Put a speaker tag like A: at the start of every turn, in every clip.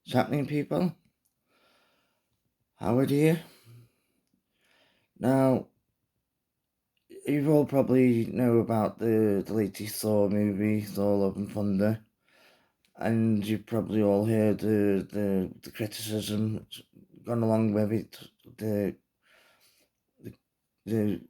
A: What's happening, people? Howard here. Now, you all probably know about the latest Thor movie, Thor Love and Thunder, and you've probably all heard the criticism that's gone along with it, the, the, the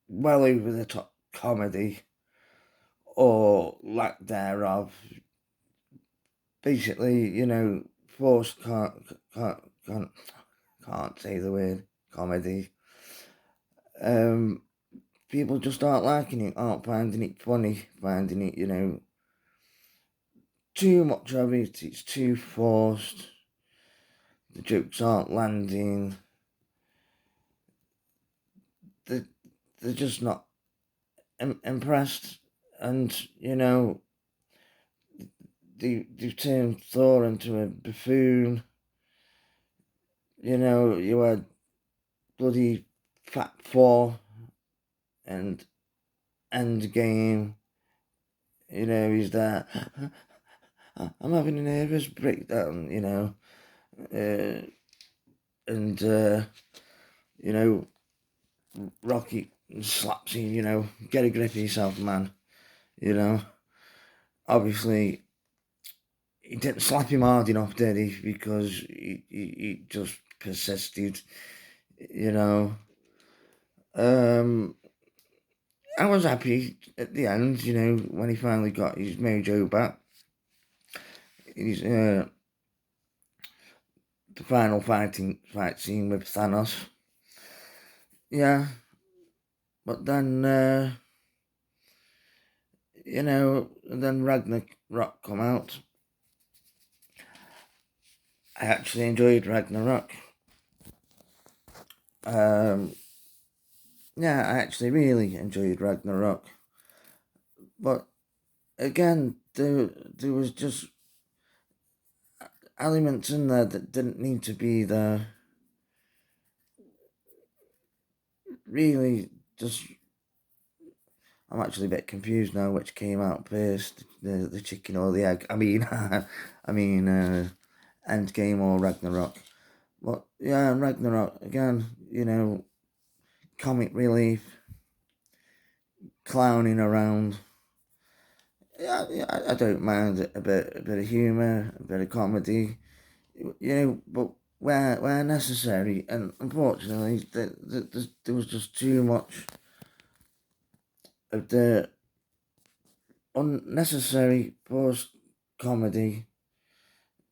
A: well over the top comedy or lack thereof. Basically, forced can't say the word comedy. Um, People just aren't liking it, aren't finding it funny, finding it, too much of it. It's too forced. The jokes aren't landing. They're, they're just not impressed. And, they've turned Thor into a buffoon. You had bloody Fat Thor and Endgame. He's there. I'm having a nervous breakdown, uh, and Rocky slaps him, get a grip of yourself, man. Obviously he didn't slap him hard enough, did he? Because he just persisted, you know. Um, I was happy at the end, when he finally got his mojo back. He's the final fight scene with Thanos. Yeah, but then and then Ragnarok come out. I actually enjoyed Ragnarok. Yeah, I actually really enjoyed Ragnarok. But again, there was just elements in there that didn't need to be there. Really, just I'm actually a bit confused now which came out first, the chicken or the egg. I mean, Endgame or Ragnarok. But yeah, Ragnarok again. Comic relief, clowning around. Yeah, I don't mind a bit of humour, a bit of comedy, but where necessary, and unfortunately, there was just too much of the unnecessary forced comedy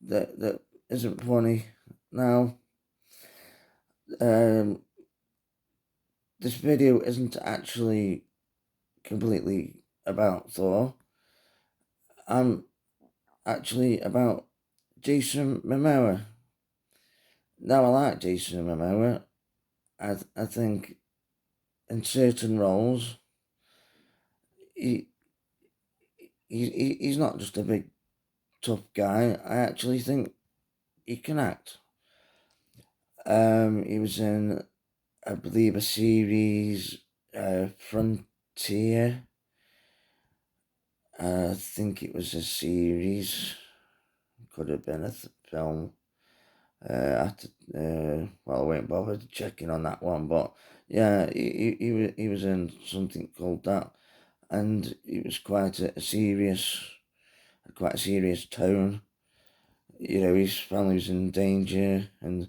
A: that isn't funny. Now, um, this video isn't actually completely about Thor. I'm actually about Jason Mamoa. Now, I like Jason Mamoa. I think in certain roles, he, he's not just a big tough guy. I actually think he can act. He was in, I believe, a series, Frontier. I think it was a series. Could have been a film. Well, I won't bother checking on that one, but yeah, he was in something called that, and it was quite a serious tone. His family was in danger, and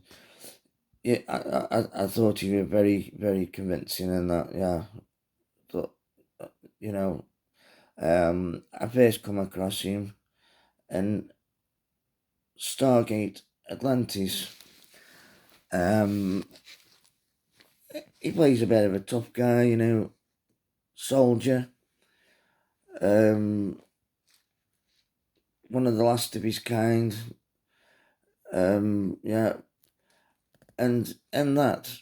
A: yeah, I thought he was very, very convincing in that. Yeah, but you know, I first come across him in Stargate Atlantis. Um, he plays a bit of a tough guy, soldier. Um, One of the last of his kind. Yeah, and in that,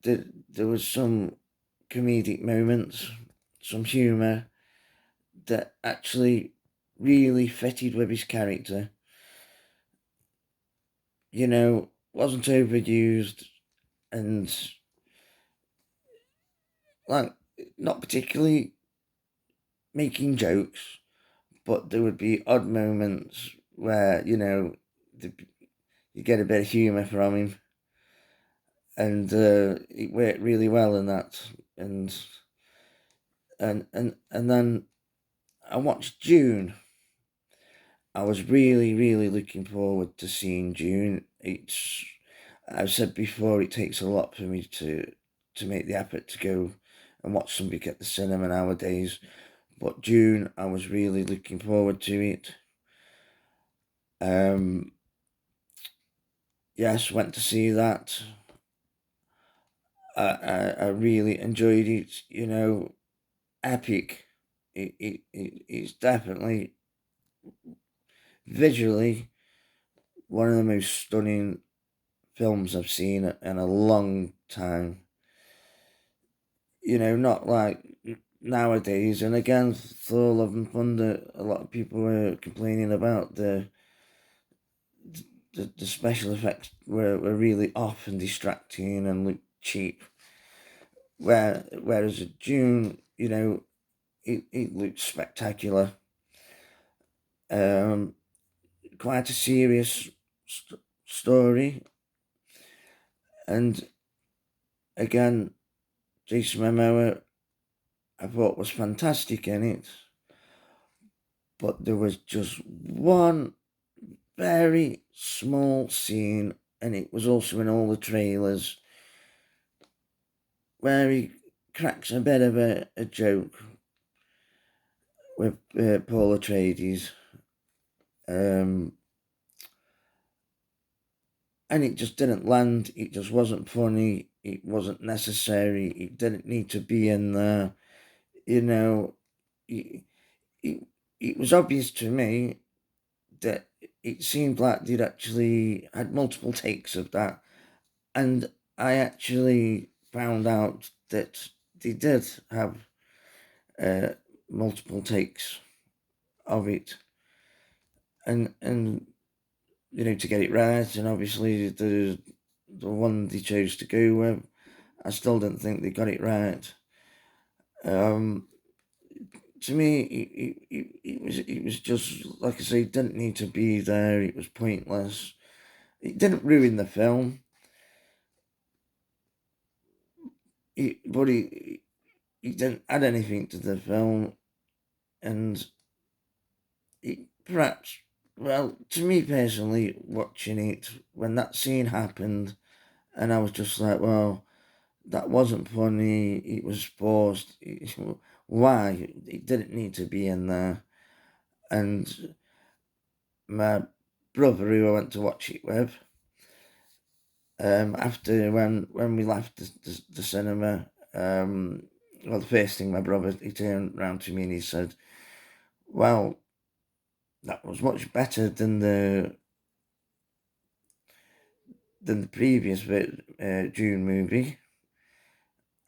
A: there was some comedic moments, some humour that actually really fitted with his character. Wasn't overused and like not particularly making jokes, but there would be odd moments where, you get a bit of humour from him, and it worked really well in that. And then I watched June. I was really, really looking forward to seeing June. I've said before, it takes a lot for me to make the effort to go and watch something at the cinema nowadays. But June, I was really looking forward to it. Yes, went to see that. I really enjoyed it. Epic. It's definitely visually one of the most stunning films I've seen in a long time. Not like nowadays. And again, Thor Love and Thunder, a lot of people were complaining about the special effects were really off and distracting and looked cheap. Whereas June, it looked spectacular. Quite a serious story, and again, Jason Mamoa, I thought was fantastic in it, but there was just one very small scene, and it was also in all the trailers, where he cracks a bit of a joke with Paul Atreides, and it just didn't land. It just wasn't funny. It wasn't necessary. It didn't need to be in there. It, it, it was obvious to me that it seemed like they'd actually had multiple takes of that, and I actually found out that they did have uh, multiple takes of it, and to get it right. And obviously the one they chose to go with, I still didn't think they got it right. To me, it was just, like I say, it didn't need to be there. It was pointless. It didn't ruin the film. But it didn't add anything to the film, and perhaps, well, to me personally, watching it, when that scene happened, and I was just like, well, that wasn't funny, it was forced. Why? It didn't need to be in there. And my brother, who I went to watch it with, after when we left the cinema, well, the first thing my brother, he turned round to me and he said, well, that was much better than the previous June movie.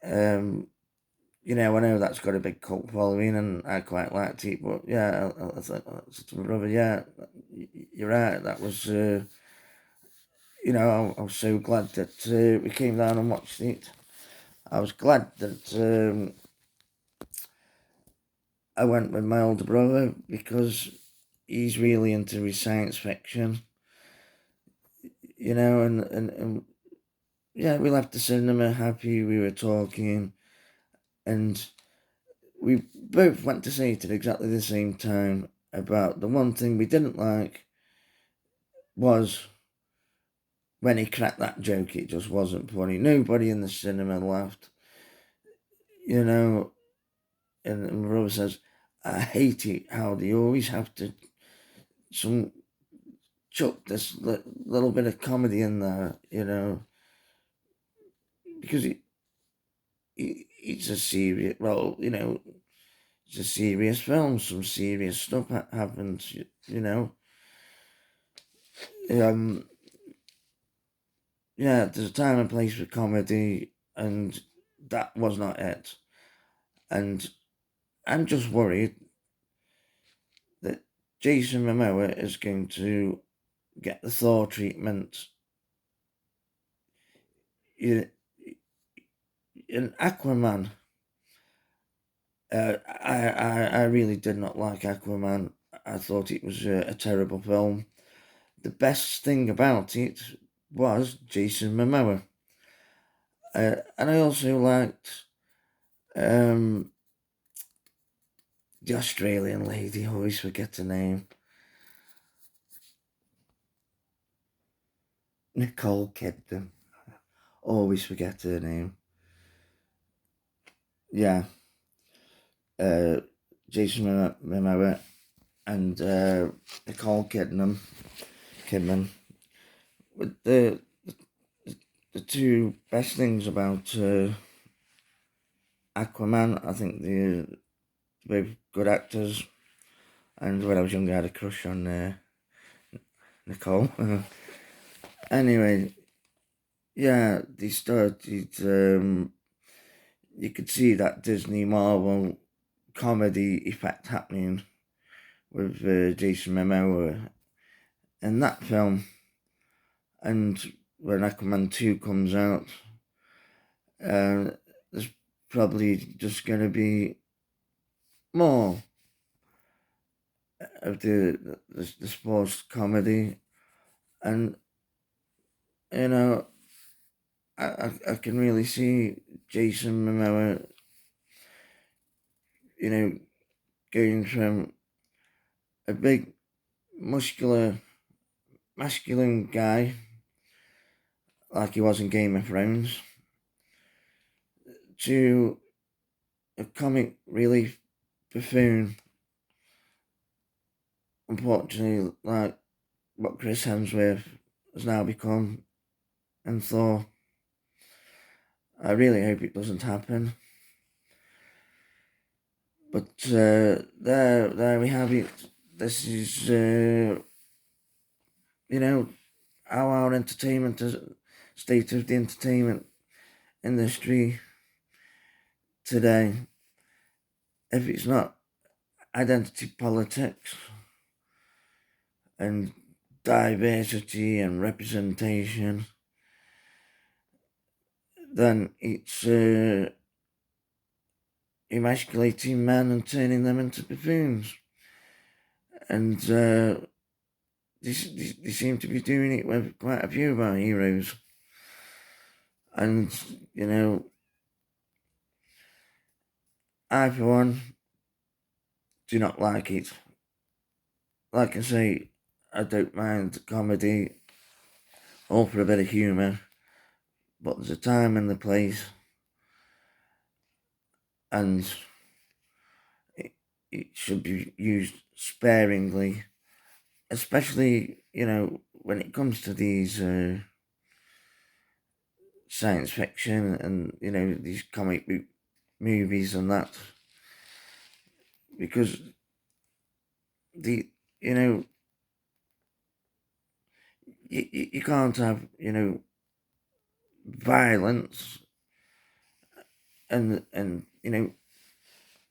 A: I know that's got a big cult following, and I quite liked it. But yeah, I said to my brother, yeah, you're right. That was, I was so glad that we came down and watched it. I was glad that I went with my older brother, because he's really into his science fiction, and yeah, we left the cinema happy. We were talking, and we both went to see it at exactly the same time. About the one thing we didn't like was when he cracked that joke. It just wasn't funny. Nobody in the cinema laughed, and my brother says, I hate it how they always have to chuck this little bit of comedy in there, because it's a serious, well, it's a serious film. Some serious stuff happens, Yeah, there's a time and place for comedy, and that was not it. And I'm just worried that Jason Momoa is going to get the Thor treatment. In Aquaman, I really did not like Aquaman. I thought it was a terrible film. The best thing about it was Jason Mamoa. And I also liked the Australian lady, I always forget her name. Nicole Kidman. Always forget her name. Yeah. Jason Mamoa and Nicole Kidman. With the two best things about Aquaman, I think they're both good actors. And when I was younger, I had a crush on Nicole. Anyway, yeah, they started. You could see that Disney Marvel comedy effect happening with Jason Mamoa in that film. And when Aquaman 2 comes out, there's probably just going to be more of the sports comedy. And, you know, I can really see Jason Momoa, you know, going from a big, masculine guy, like he was in Game of Thrones, to a comic relief buffoon, unfortunately, like what Chris Hemsworth has now become in Thor. I really hope it doesn't happen. But there we have it. This is, how our state of the entertainment industry today. If it's not identity politics and diversity and representation, then it's emasculating men and turning them into buffoons. And they seem to be doing it with quite a few of our heroes. And, I, for one, do not like it. Like I say, I don't mind comedy, all for a bit of humour, but there's a time and the place, and it should be used sparingly, especially, when it comes to these science fiction and, these comic book movies and that, because you can't have, violence and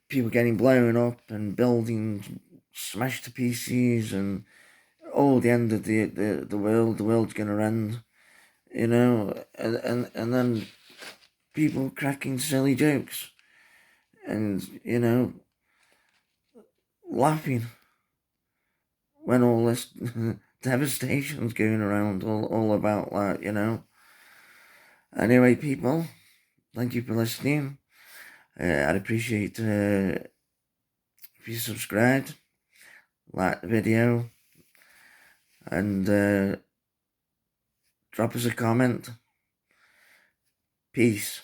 A: people getting blown up and buildings smashed to pieces and the end of the world's gonna end, and then people cracking silly jokes and, laughing when all this devastation's going around, all about that. Anyway, people, thank you for listening. I'd appreciate if you subscribed, like the video, and drop us a comment. Peace.